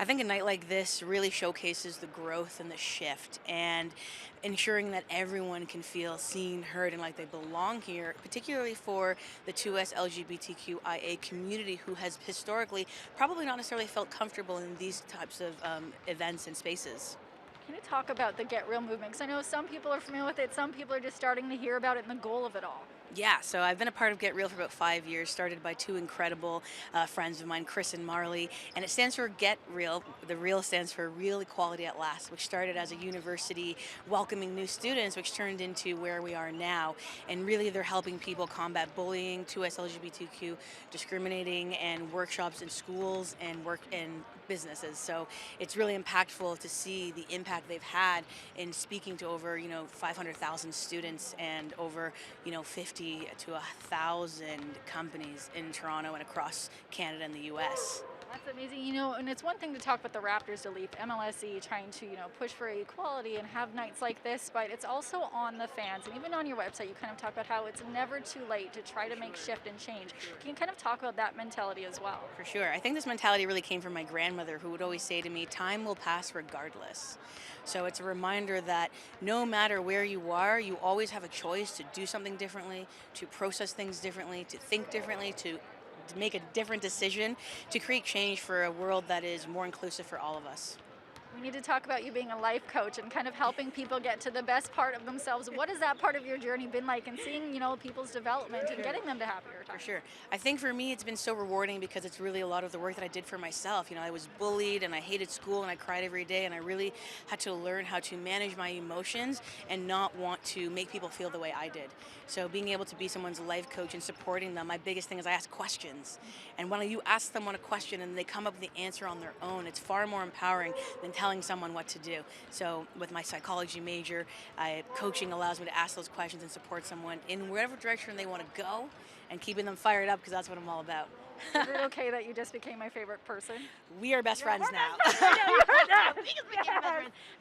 I think a night like this really showcases the growth and the shift and ensuring that everyone can feel seen, heard, and like they belong here, particularly for the 2S LGBTQIA community who has historically probably not necessarily felt comfortable in these types of events and spaces. Can you talk about the Get Real movement? Because I know some people are familiar with it, some people are just starting to hear about it and the goal of it all. Yeah, so I've been a part of Get Real for about 5 years, started by two incredible friends of mine, Chris and Marley, and it stands for Get Real. The Real stands for Real Equality at Last, which started as a university welcoming new students, which turned into where we are now. And really, they're helping people combat bullying, 2S LGBTQ discriminating, and workshops in schools and work in businesses. So it's really impactful to see the impact they've had in speaking to over 500,000 students and over 50 to 1,000 companies in Toronto and across Canada and the US. That's amazing, and it's one thing to talk about the Raptors to leave MLSE trying to, push for equality and have nights like this, but it's also on the fans. And even on your website, you kind of talk about how it's never too late to try to make shift and change. Can you kind of talk about that mentality as well? For sure. I think this mentality really came from my grandmother, who would always say to me, time will pass regardless. So it's a reminder that no matter where you are, you always have a choice to do something differently, to process things differently, to think differently, to make a different decision, to create change for a world that is more inclusive for all of us. We need to talk about you being a life coach and kind of helping people get to the best part of themselves. What has that part of your journey been like, and seeing, people's development and getting them to happier For times? sure. I think for me, it's been so rewarding because it's really a lot of the work that I did for myself. I was bullied and I hated school and I cried every day, and I really had to learn how to manage my emotions and not want to make people feel the way I did. So being able to be someone's life coach and supporting them, my biggest thing is I ask questions. And when you ask someone a question and they come up with the answer on their own, it's far more empowering than telling someone what to do. So with my psychology major, coaching allows me to ask those questions and support someone in whatever direction they want to go, and keeping them fired up, because that's what I'm all about. Is it okay that you just became my favorite person? We are best friends now. I know, you heard that. We became best friends.